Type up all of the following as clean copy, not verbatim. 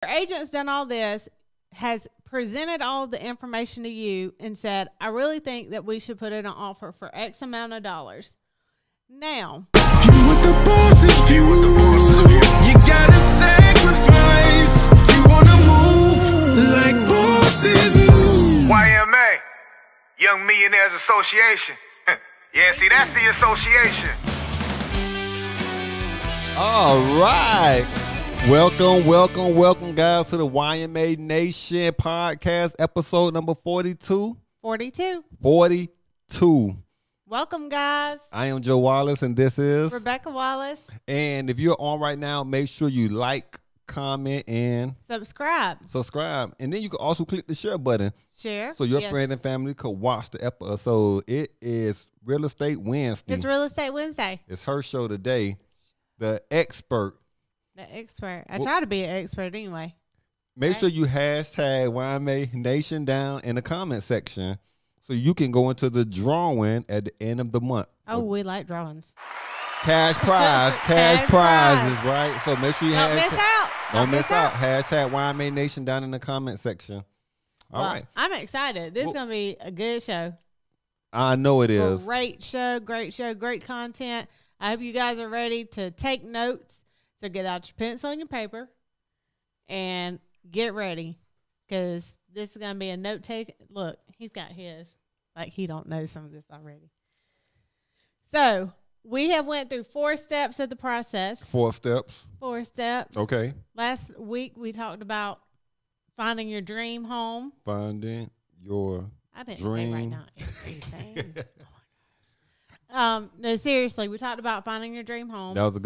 Your agent's done all this, has presented all the information to you and said, I really think that we should put in an offer for X amount of dollars. Now, you gotta sacrifice. You wanna move like bosses move. YMA, Young Millionaires Association. Yeah, see, that's the association. All right. Welcome, guys, to the YMA Nation podcast, episode number 42. 42. Welcome, guys. I am Joe Wallace, and this is Rebecca Wallace. And if you're on right now, make sure you like, comment, and subscribe. And then you can also click the share button. Share. So your friends and family could watch the episode. It is Real Estate Wednesday. It's Real Estate Wednesday. It's her show today. The expert. I try to be an expert anyway. Make sure you hashtag YMA Nation down in the comment section so you can go into the drawing at the end of the month. Oh, we like drawings. Cash prizes, right? So make sure you don't miss out. Don't miss out. Hashtag YMA Nation down in the comment section. All right. I'm excited. This is going to be a good show. I know it is. Great show, great content. I hope you guys are ready to take notes. So get out your pencil and your paper and get ready because this is going to be a note take. Look, he's got his. Like he don't know some of this already. So we have went through 4 steps of the process. 4 steps. 4 steps. Okay. Last week we talked about finding your dream home. Finding your I didn't dream. say right now everything. No, seriously, we talked about finding your dream home. That was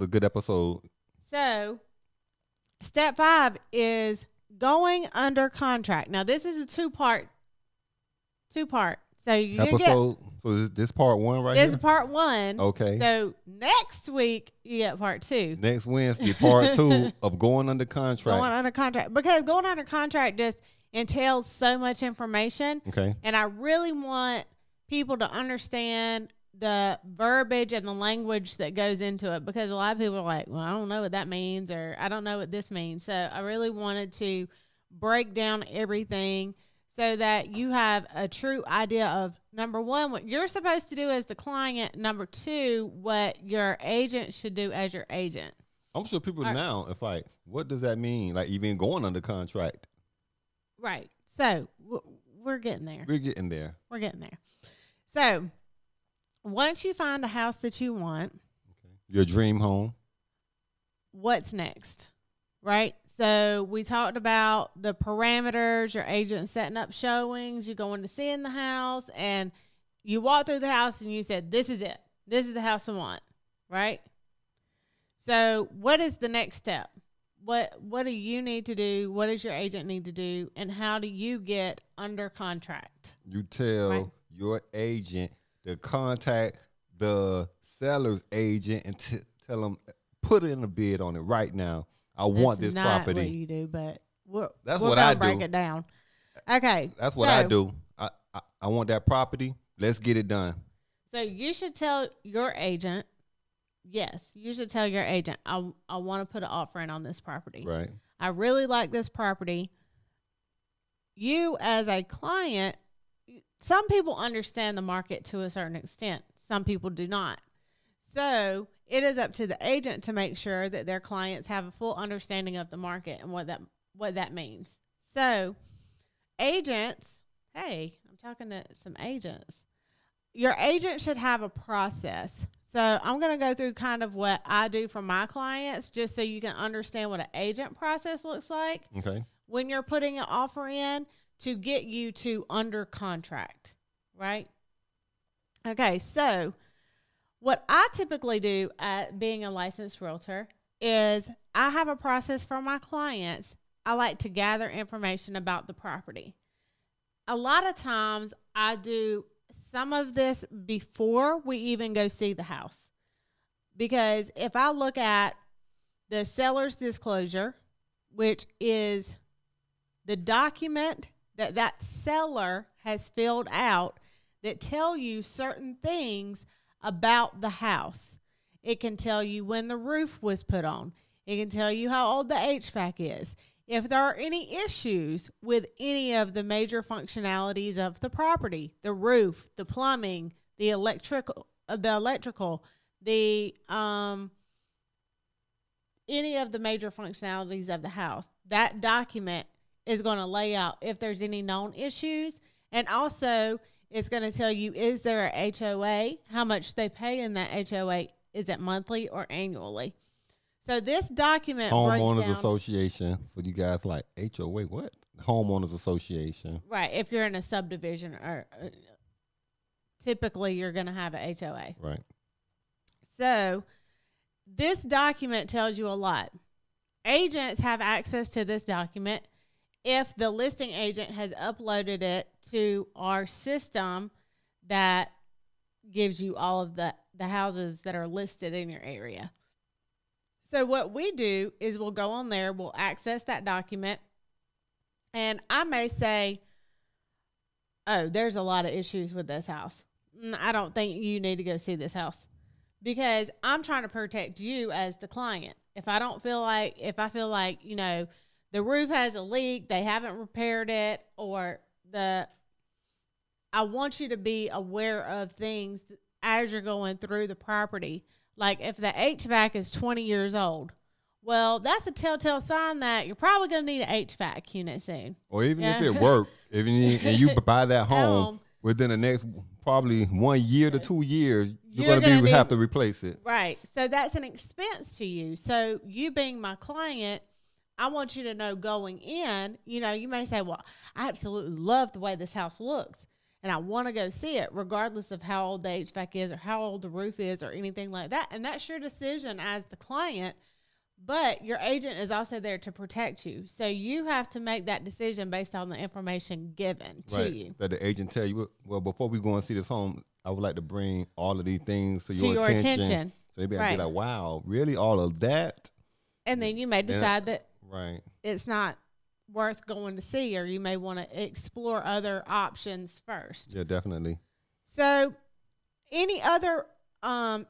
a good episode. So, step 5 is going under contract. Now, this is a two-part. So you episode. So this part 1 right here. This is part 1. Okay. So next week you get part 2. Next Wednesday, part 2 of going under contract. Going under contract because going under contract just entails so much information. Okay. And I really want people to understand the verbiage and the language that goes into it because a lot of people are like, well, I don't know what that means or I don't know what this means. So I really wanted to break down everything so that you have a true idea of, number 1, what you're supposed to do as the client. Number 2, what your agent should do as your agent. I'm sure people now, it's like, what does that mean? Like even going under contract. Right. So we're getting there. We're getting there. So once you find a house that you want, your dream home, what's next? Right? So we talked about the parameters, your agent setting up showings, you going to see in the house, and you walk through the house and you said, this is it. This is the house I want. Right? So what is the next step? What do you need to do? What does your agent need to do? And how do you get under contract? You tell your agent to contact the seller's agent and tell them, put in a bid on it right now. I want this property. That's not what you do, but that's what I do. Break it down. Okay. That's what I do. I want that property. Let's get it done. So you should tell your agent. Yes, you should tell your agent, I want to put an offer in on this property. Right. I really like this property. You as a client, some people understand the market to a certain extent. Some people do not. So it is up to the agent to make sure that their clients have a full understanding of the market and what that means. So agents, hey, I'm talking to some agents. Your agent should have a process. So I'm going to go through kind of what I do for my clients just so you can understand what an agent process looks like. Okay. When you're putting an offer in to get you to under contract, right? Okay, so what I typically do at being a licensed realtor is I have a process for my clients. I like to gather information about the property. A lot of times I do some of this before we even go see the house. Because if I look at the seller's disclosure, which is the document that seller has filled out that tell you certain things about the house. It can tell you when the roof was put on. It can tell you how old the HVAC is. if there are any issues with any of the major functionalities of the property, the roof, the plumbing, the electrical, any of the major functionalities of the house, that document is going to lay out if there's any known issues. And also it's going to tell you, is there a HOA, how much they pay in that HOA, is it monthly or annually? So this document Homeowners Association, for you guys like HOA, what? Homeowners Association. Right. If you're in a subdivision, or typically you're going to have a HOA. Right. So this document tells you a lot. Agents have access to this document if the listing agent has uploaded it to our system that gives you all of the houses that are listed in your area. So what we do is we'll go on there, we'll access that document, and I may say, oh, there's a lot of issues with this house. I don't think you need to go see this house, because I'm trying to protect you as the client. If I feel like, you know, the roof has a leak, they haven't repaired it, or I want you to be aware of things as you're going through the property. Like if the HVAC is 20 years old, well, that's a telltale sign that you're probably going to need an HVAC unit soon. Or even if it worked, and you buy that home within the next probably 1 year to 2 years, you're going to have to replace it. Right. So that's an expense to you. So you being my client, I want you to know going in, you know, you may say, well, I absolutely love the way this house looks, and I want to go see it regardless of how old the HVAC is or how old the roof is or anything like that. And that's your decision as the client, but your agent is also there to protect you. So you have to make that decision based on the information given to you. That the agent tell you, well, before we go and see this home, I would like to bring all of these things to your attention. So they be like, wow, really, all of that? And then you may decide that right, it's not worth going to see, or you may want to explore other options first. Yeah, definitely. So any other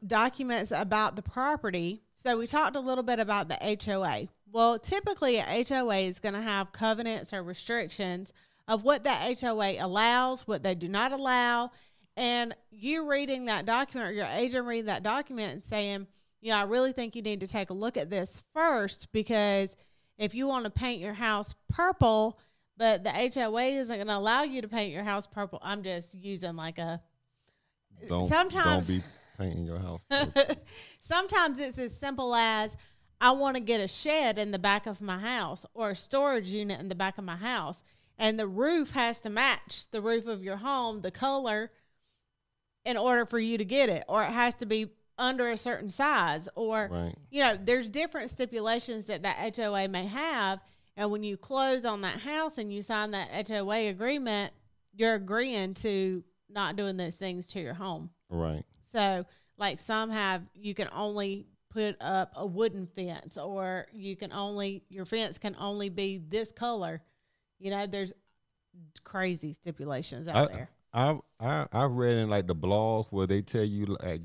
documents about the property? So we talked a little bit about the HOA. Well, typically a HOA is going to have covenants or restrictions of what that HOA allows, what they do not allow. And you reading that document, or your agent reading that document and saying, you know, I really think you need to take a look at this first, because if you want to paint your house purple, but the HOA isn't going to allow you to paint your house purple. I'm just using like a... Sometimes don't be painting your house. Sometimes it's as simple as, I want to get a shed in the back of my house, or a storage unit in the back of my house, and the roof has to match the roof of your home, the color, in order for you to get it, or it has to be under a certain size, or, you know, there's different stipulations that HOA may have. And when you close on that house and you sign that HOA agreement, you're agreeing to not doing those things to your home. Right. So like some have, you can only put up a wooden fence, or your fence can only be this color. You know, there's crazy stipulations out there. I've read in like the blogs where they tell you like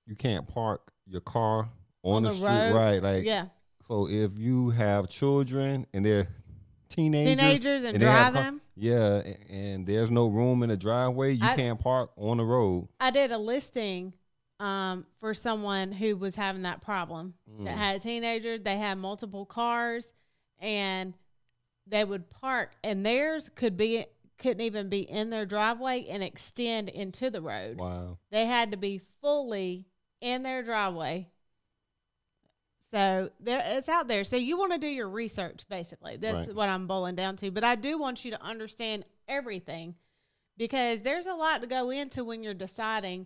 you can't park your car on the street, road. Right? Like, yeah. So if you have children and they're teenagers and drive them, yeah, and there's no room in the driveway, you can't park on the road. I did a listing for someone who was having that problem, that had a teenager. They had multiple cars, and they would park, and theirs couldn't even be in their driveway and extend into the road. Wow. They had to be fully in their driveway. So it's out there. So you want to do your research, basically. That's what I'm boiling down to. But I do want you to understand everything, because there's a lot to go into when you're deciding,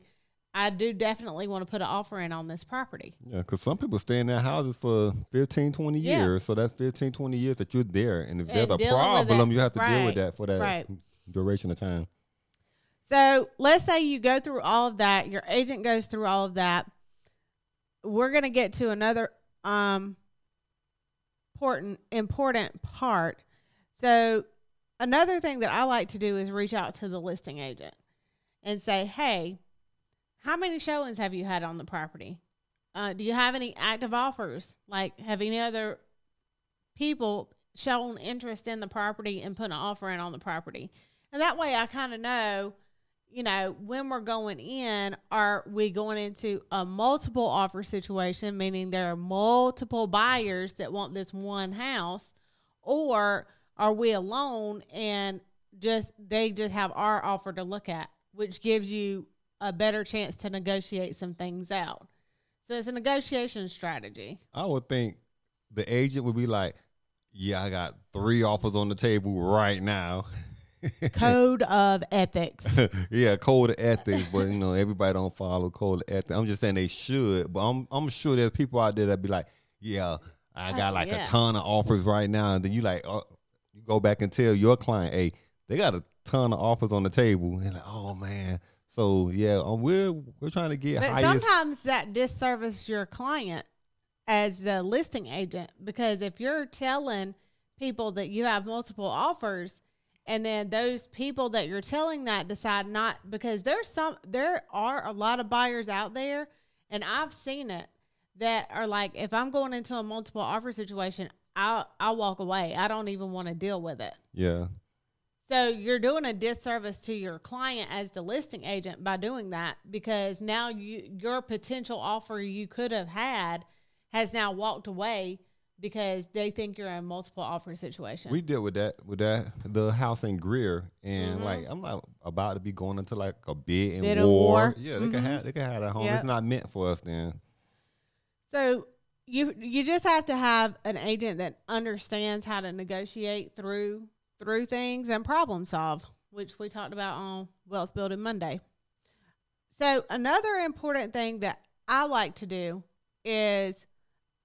I do definitely want to put an offer in on this property. Yeah, because some people stay in their houses for 15, 20 years. So that's 15, 20 years that you're there. And if there's a problem, you have to deal with that for that duration of time. So let's say you go through all of that. Your agent goes through all of that. We're going to get to another important part. So another thing that I like to do is reach out to the listing agent and say, hey, how many showings have you had on the property? Do you have any active offers? Like, have any other people shown interest in the property and put an offer in on the property. And that way I kind of know, you know, when we're going in, are we going into a multiple offer situation, meaning there are multiple buyers that want this one house, or are we alone and they just have our offer to look at, which gives you a better chance to negotiate some things out. So it's a negotiation strategy. I would think the agent would be like, yeah, I got 3 offers on the table right now. Code of ethics. Yeah, code of ethics, but you know, everybody don't follow code of ethics. I'm just saying they should, but I'm sure there's people out there that be like, yeah, I got like a ton of offers right now, and then you like, you go back and tell your client, hey, they got a ton of offers on the table, and like, oh man. So yeah, we're trying to get. But sometimes that disservices your client as the listing agent, because if you're telling people that you have multiple offers, and then those people that you're telling that decide not, because there are a lot of buyers out there, and I've seen it, that are like, if I'm going into a multiple offer situation, I'll walk away. I don't even want to deal with it. Yeah. So you're doing a disservice to your client as the listing agent by doing that, because now your potential offer you could have had has now walked away because they think you're in a multiple offer situation. We deal with that the house in Greer, and like I'm not about to be going into like a bid and war. Yeah, they can have that home. Yep. It's not meant for us then. So you just have to have an agent that understands how to negotiate through things and problem solve, which we talked about on Wealth Building Monday. So another important thing that I like to do is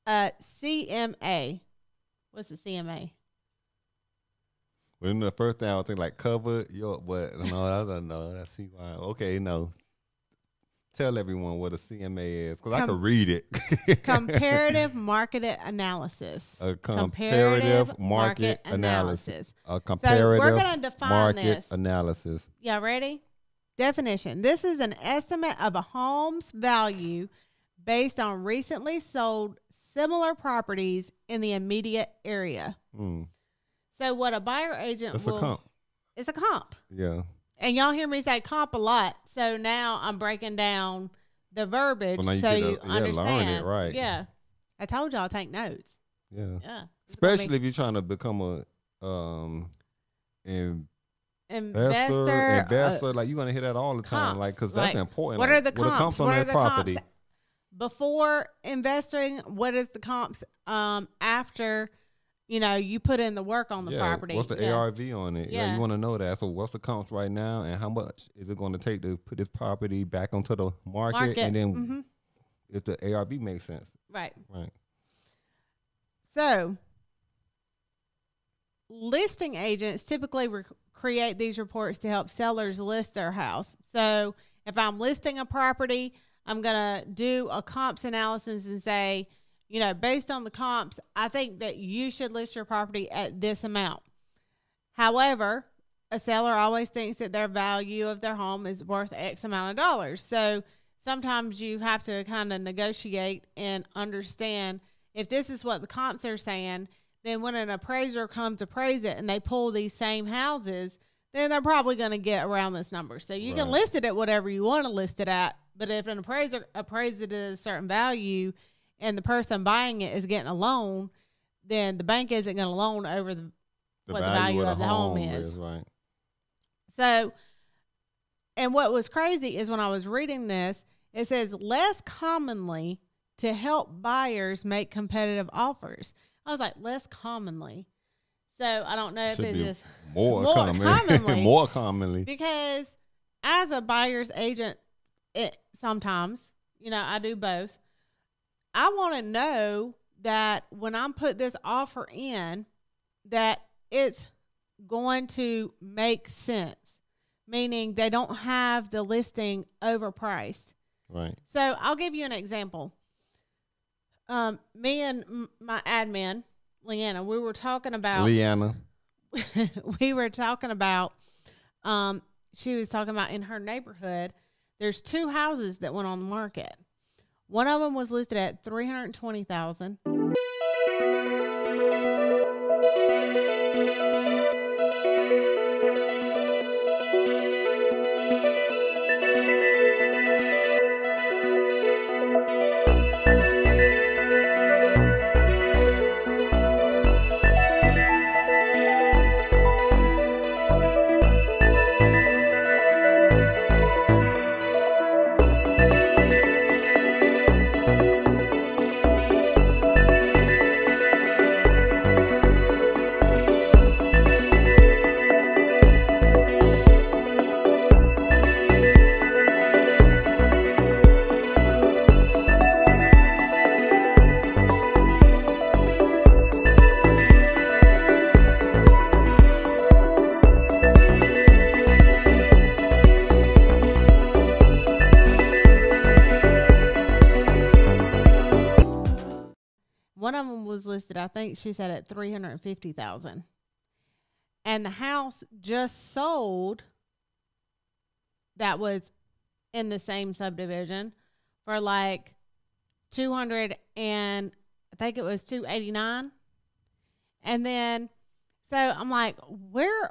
CMA. What's a CMA? Well, the first thing I would think like cover your, but no, that's CY. Okay, no. Tell everyone what a CMA is, because I can read it. Comparative market analysis. A comparative market analysis. A comparative so we're going to define market analysis. Y'all ready? Definition. This is an estimate of a home's value based on recently sold similar properties in the immediate area. So what a buyer agent It's a comp. It's a comp. Yeah. And y'all hear me say comp a lot. So now I'm breaking down the verbiage so you understand. Learn it, right. Yeah. I told y'all take notes. Yeah. Yeah. Especially if you're trying to become a investor, like you're going to hear that all the time. Like, because that's important. What are the comps? What are the comps on that property? Comps before investing? What is the comps after, you put in the work on the property? What's the ARV on it? Yeah. You want to know that. So what's the comps right now, and how much is it going to take to put this property back onto the market? And then if the ARV makes sense. Right. Right. So listing agents typically create these reports to help sellers list their house. So if I'm listing a property, I'm going to do a comps analysis and say, based on the comps, I think that you should list your property at this amount. However, a seller always thinks that their value of their home is worth X amount of dollars. So sometimes you have to kind of negotiate and understand, if this is what the comps are saying, then when an appraiser comes appraise it and they pull these same houses, then they're probably going to get around this number. So you can list it at whatever you want to list it at, but if an appraiser appraises it at a certain value and the person buying it is getting a loan, then the bank isn't going to loan over what the value of the home is. Right. So, and what was crazy is when I was reading this, it says less commonly to help buyers make competitive offers. I was like, less commonly. So I don't know if it's just more commonly. More commonly. Because as a buyer's agent, sometimes, I do both. I want to know that when I'm put this offer in, that it's going to make sense, meaning they don't have the listing overpriced. Right. So I'll give you an example. Me and my admin, Leanna, we were talking about. We were talking about. She was talking about in her neighborhood, there's 2 houses that went on the market. One of them was listed at $320,000. I think she said at $350,000. And the house just sold that was in the same subdivision for like 200 and I think it was 289. And then so I'm like, where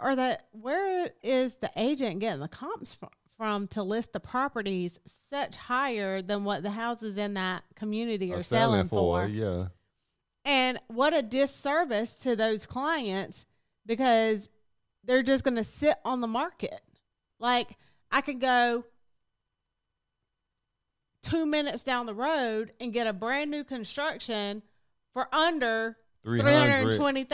is the agent getting the comps from to list the properties such higher than what the houses in that community are selling for? Yeah. And what a disservice to those clients, because they're just going to sit on the market. Like, I could go 2 minutes down the road and get a brand new construction for under $320,000.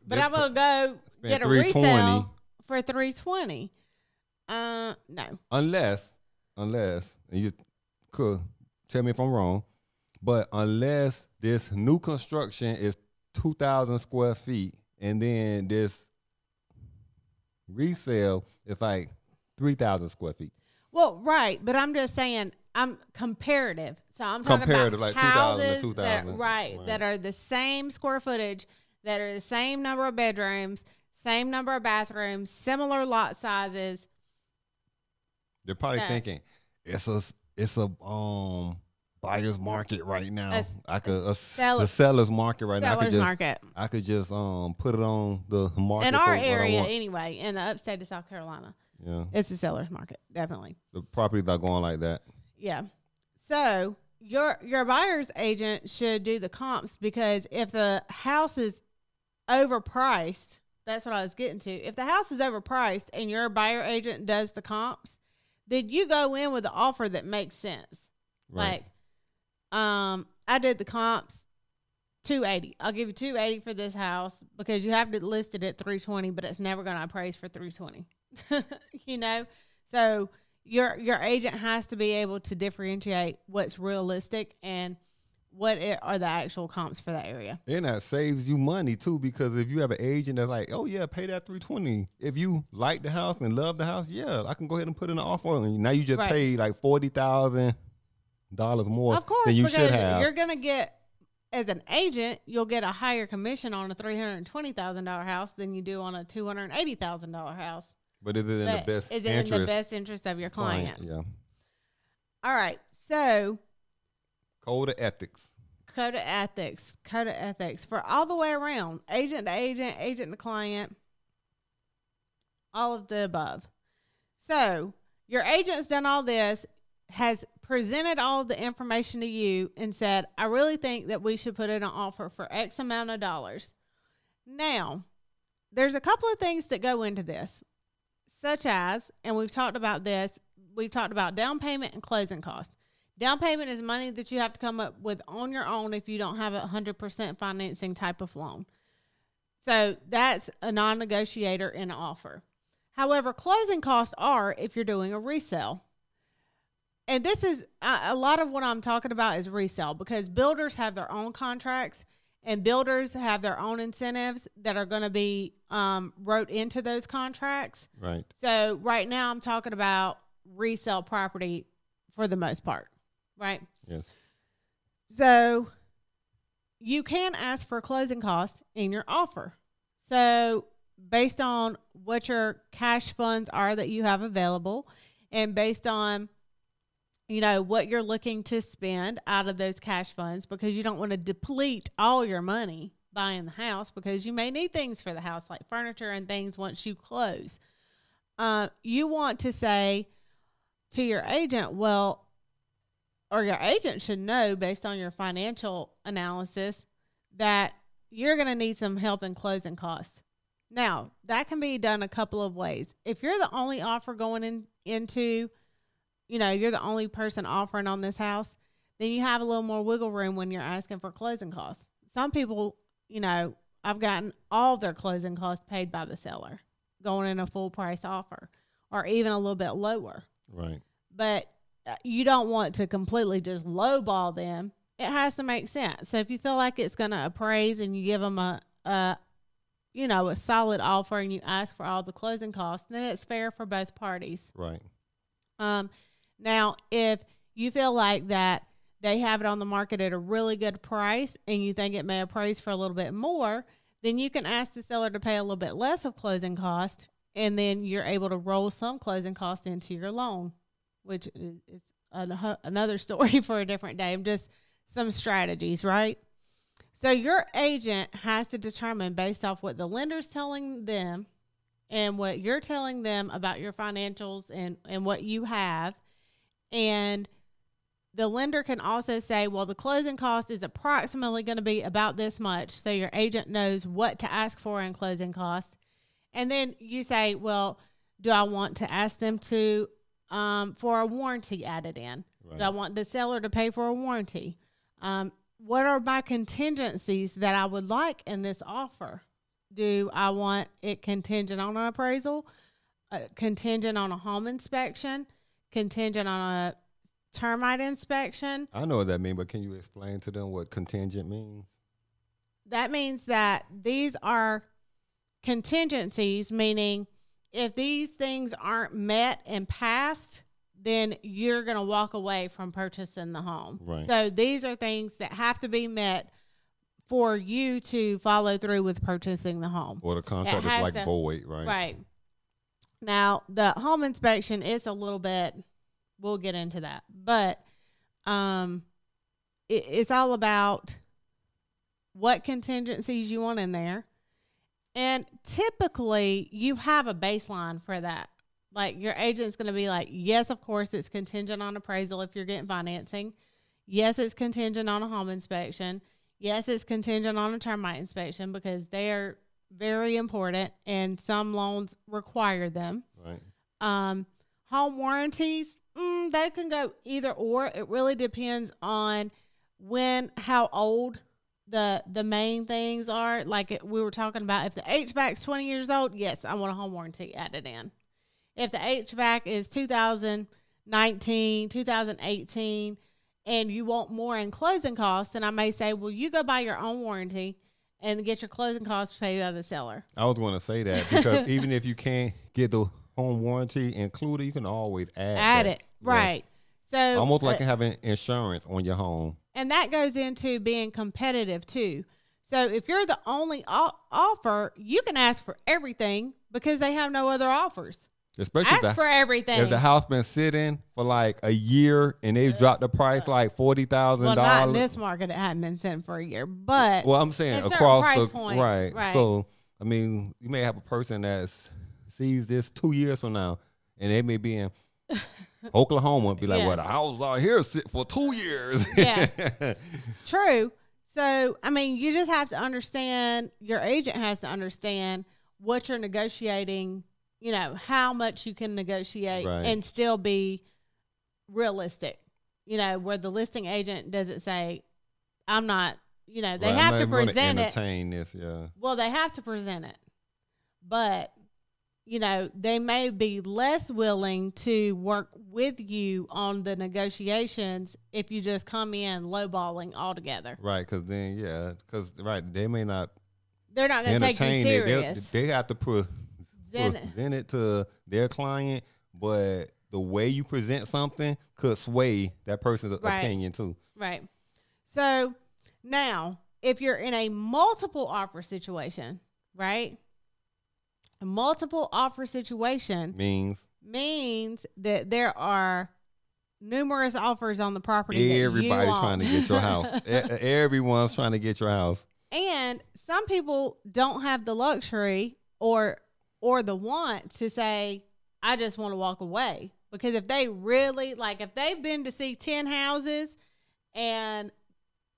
But I'm going to go get a resale for $320,000. No. Unless, and you could tell me if I'm wrong, but unless this new construction is 2,000 square feet, and then this resale is like 3,000 square feet. Well, right, but I'm just saying I'm comparative. So I'm talking about like houses 2,000 to 2,000. that are the same square footage, that are the same number of bedrooms, same number of bathrooms, similar lot sizes. They're probably thinking it's a buyer's market right now. The seller's market right now. I could just put it on the market in our area anyway, in the upstate of South Carolina. Yeah, it's a seller's market, definitely. The properties are going like that. Yeah, so your buyer's agent should do the comps, because if the house is overpriced, that's what I was getting to. If the house is overpriced and your buyer agent does the comps, then you go in with an offer that makes sense. Right. Like, I did the comps, $280,000. I'll give you $280,000 for this house because you have to list it at $320,000, but it's never going to appraise for $320,000. You know, so your agent has to be able to differentiate what's realistic and what are the actual comps for that area. And that saves you money too, because if you have an agent that's like, oh yeah, pay that $320,000. If you like the house and love the house, yeah, I can go ahead and put in an offer on you. Now you just paid like $40,000 more than you should have. You're gonna get, as an agent, you'll get a higher commission on a $320,000 house than you do on a $280,000 house. But is it in the best interest? Is it in the best interest of your client? Yeah. All right. So, Code of ethics for all the way around, agent to agent, agent to client, all of the above. So, your agent's done all this, has presented all of the information to you and said, I really think that we should put in an offer for X amount of dollars. Now, there's a couple of things that go into this, such as, and we've talked about down payment and closing costs. Down payment is money that you have to come up with on your own if you don't have a 100% financing type of loan. So that's a non-negotiator in an offer. However, closing costs are if you're doing a resale. And this is a lot of what I'm talking about is resale, because builders have their own contracts and builders have their own incentives that are going to be wrote into those contracts. Right. So right now I'm talking about resale property for the most part. Right? Yes. So you can ask for closing costs in your offer. So based on what your cash funds are that you have available, and based on, you know, what you're looking to spend out of those cash funds, because you don't want to deplete all your money buying the house, because you may need things for the house like furniture and things once you close. You want to say to your agent, well, or your agent should know based on your financial analysis that you're going to need some help in closing costs. Now, that can be done a couple of ways. If you're the only offer going into, you know, you're the only person offering on this house, then you have a little more wiggle room when you're asking for closing costs. Some people, you know, I've gotten all their closing costs paid by the seller going in a full price offer, or even a little bit lower. Right. But you don't want to completely just lowball them. It has to make sense. So if you feel like it's going to appraise and you give them a solid offer and you ask for all the closing costs, then it's fair for both parties. Right. Now, if you feel like that they have it on the market at a really good price and you think it may appraise for a little bit more, then you can ask the seller to pay a little bit less of closing cost, and then you're able to roll some closing cost into your loan, which is another story for a different day. Just some strategies, right? So your agent has to determine based off what the lender's telling them and what you're telling them about your financials and what you have. And the lender can also say, well, the closing cost is approximately going to be about this much. So your agent knows what to ask for in closing costs. And then you say, well, do I want to ask them to for a warranty added in? Right. Do I want the seller to pay for a warranty? What are my contingencies that I would like in this offer? Do I want it contingent on an appraisal, contingent on a home inspection, contingent on a termite inspection? I know what that means, but can you explain to them what contingent means? That means that these are contingencies, meaning if these things aren't met and passed, then you're going to walk away from purchasing the home. Right. So these are things that have to be met for you to follow through with purchasing the home. Or the contract is like void, right? Right. Now, the home inspection is a little bit, we'll get into that. But it's all about what contingencies you want in there. And typically, you have a baseline for that. Like, your agent's going to be like, yes, of course, it's contingent on appraisal if you're getting financing. Yes, it's contingent on a home inspection. Yes, it's contingent on a termite inspection because they are very important and some loans require them. Right. Home warranties, they can go either or. It really depends on how old the main things are. Like we were talking about, if the HVAC's 20 years old, yes, I want a home warranty added in. If the HVAC is 2019, 2018, and you want more in closing costs, then I may say, well, you go buy your own warranty and get your closing costs paid by the seller. I was going to say that because even if you can't get the home warranty included, you can always add it. Right. Yeah. So almost like having insurance on your home. And that goes into being competitive too. So if you're the only offer, you can ask for everything because they have no other offers. Especially for everything. If the house been sitting for like a year and they dropped the price like $40,000. Well, not in this market, it hadn't been sitting for a year, but I'm saying across the points, right. So I mean, you may have a person that sees this 2 years from now, and they may be in Oklahoma, be like, "Well, the house out here sit for 2 years." Yeah, true. So I mean, you just have to understand. Your agent has to understand what you're negotiating. You know, how much you can negotiate and still be realistic, you know, where the listing agent doesn't say, I'm not, you know, they have to present it. This, yeah. Well, they have to present it. But, you know, they may be less willing to work with you on the negotiations if you just come in lowballing altogether. Right, because then, they may not. They're not going to take you serious. They have to present it to their client, but the way you present something could sway that person's opinion too. Right. So now, if you're in a multiple offer situation, right? A multiple offer situation means that there are numerous offers on the property. Everybody's trying to get your house. Everyone's trying to get your house. And some people don't have the luxury or the want to say, I just want to walk away. Because if they really, if they've been to see 10 houses and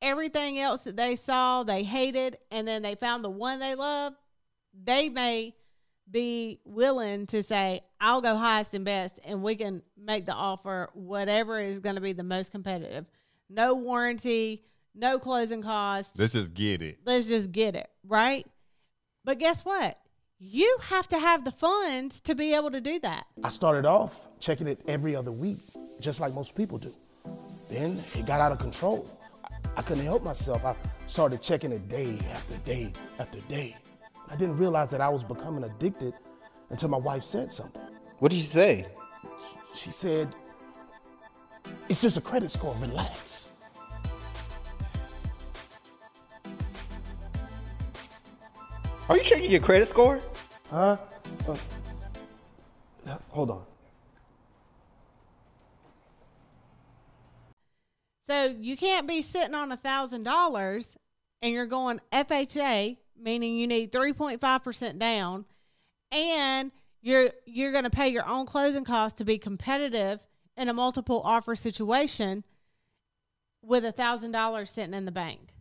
everything else that they saw, they hated, and then they found the one they love, they may be willing to say, I'll go highest and best, and we can make the offer whatever is going to be the most competitive. No warranty, no closing costs. Let's just get it. Right? But guess what? You have to have the funds to be able to do that. I started off checking it every other week, just like most people do. Then it got out of control. I couldn't help myself. I started checking it day after day after day. I didn't realize that I was becoming addicted until my wife said something. What did she say? She said, it's just a credit score, relax. Are you checking your credit score? Huh? Hold on. So you can't be sitting on $1,000 and you're going FHA, meaning you need 3.5% down, and you're going to pay your own closing costs to be competitive in a multiple offer situation with $1,000 sitting in the bank.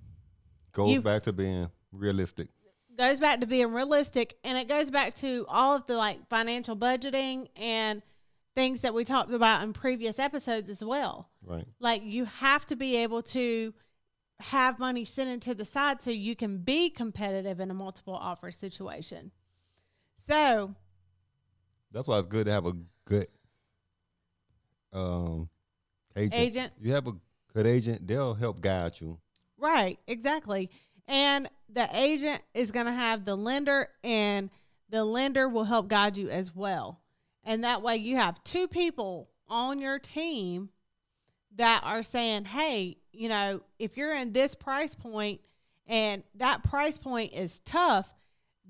Goes back to being realistic. Goes back to being realistic, and it goes back to all of the like financial budgeting and things that we talked about in previous episodes as well. Right. Like you have to be able to have money sitting to the side so you can be competitive in a multiple offer situation. So that's why it's good to have a good agent. You have a good agent, they'll help guide you. Right, exactly. And the agent is going to have the lender, and the lender will help guide you as well. And that way you have two people on your team that are saying, hey, you know, if you're in this price point and that price point is tough,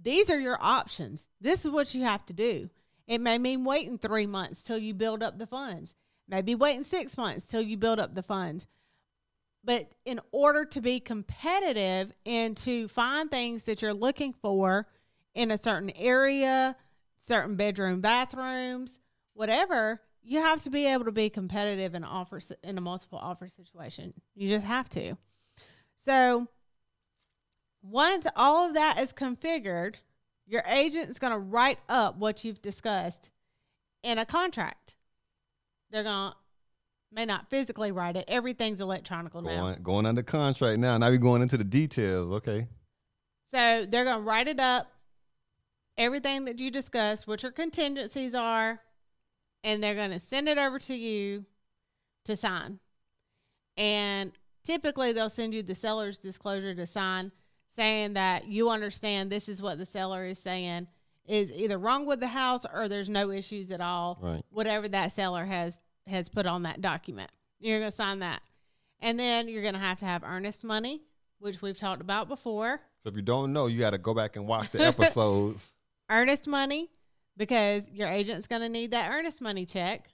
these are your options. This is what you have to do. It may mean waiting 3 months till you build up the funds. Maybe waiting 6 months till you build up the funds. But in order to be competitive and to find things that you're looking for in a certain area, certain bedroom, bathrooms, whatever, you have to be able to be competitive in offers in a multiple offer situation. You just have to. So once all of that is configured, your agent is going to write up what you've discussed in a contract. They're going to may not physically write it. Everything's electronic now. Going under contract now. Now we're going into the details. Okay. So they're going to write it up, everything that you discussed, what your contingencies are, and they're going to send it over to you to sign. And typically they'll send you the seller's disclosure to sign, saying that you understand this is what the seller is saying is either wrong with the house or there's no issues at all. Right. Whatever that seller has put on that document. You're going to sign that. And then you're going to have earnest money, which we've talked about before. So if you don't know, you got to go back and watch the episodes. Earnest money, because your agent's going to need that earnest money check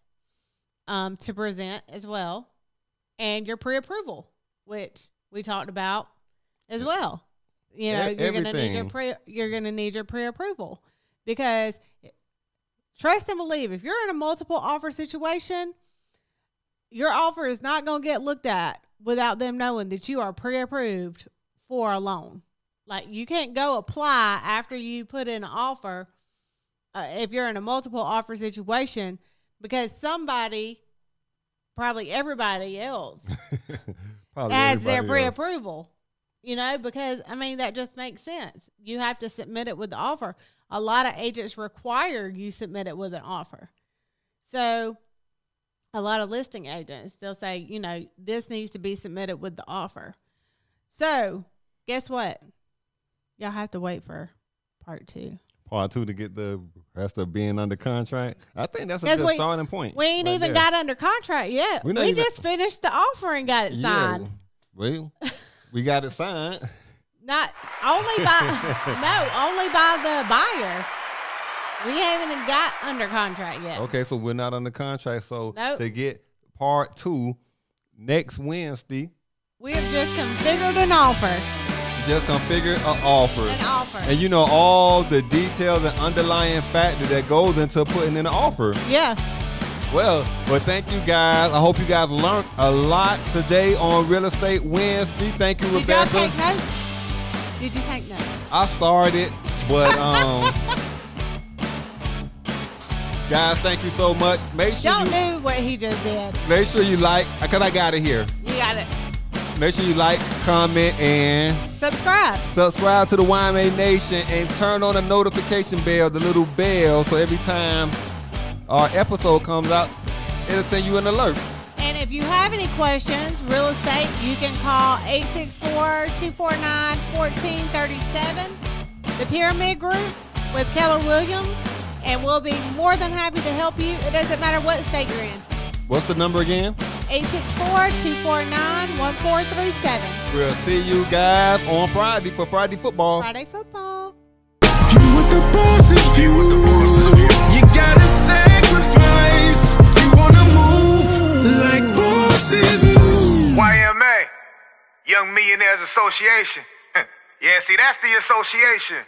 to present as well. And your pre-approval, which we talked about as well. You know, you're going to need your pre-approval, because trust and believe, if you're in a multiple offer situation, your offer is not going to get looked at without them knowing that you are pre-approved for a loan. Like, you can't go apply after you put in an offer if you're in a multiple offer situation, because somebody, probably everybody else, has their pre-approval. You know, because, I mean, that just makes sense. You have to submit it with the offer. A lot of agents require you submit it with an offer. So a lot of listing agents, they'll say, you know, this needs to be submitted with the offer. So guess what? Y'all have to wait for part 2. Part 2 to get the rest of being under contract. I think that's a good starting point. We ain't even got under contract yet. We just finished the offer and got it signed. Well, we got it signed. Not only by only by the buyer. We haven't even got under contract yet. Okay, so we're not under contract. So to get part 2 next Wednesday, we have just configured an offer. Just configured an offer. And you know all the details and underlying factor that goes into putting in an offer. Yeah. Well, thank you guys. I hope you guys learned a lot today on Real Estate Wednesday. Thank you, Rebecca. Did y'all take notes? Did you take notes? I started, but guys, thank you so much. Make sure don't do what he just did. Make sure you like, because I got it here. You got it. Make sure you like, comment, and subscribe. Subscribe to the YMA Nation and turn on the notification bell, the little bell, so every time our episode comes out, it'll send you an alert. And if you have any questions, real estate, you can call 864-249-1437, the Pyramid Group with Keller Williams, and we'll be more than happy to help you. It doesn't matter what state you're in. What's the number again? 864-249-1437. We'll see you guys on Friday for Friday football. Friday football. Young Millionaires Association. Yeah, see, that's the association.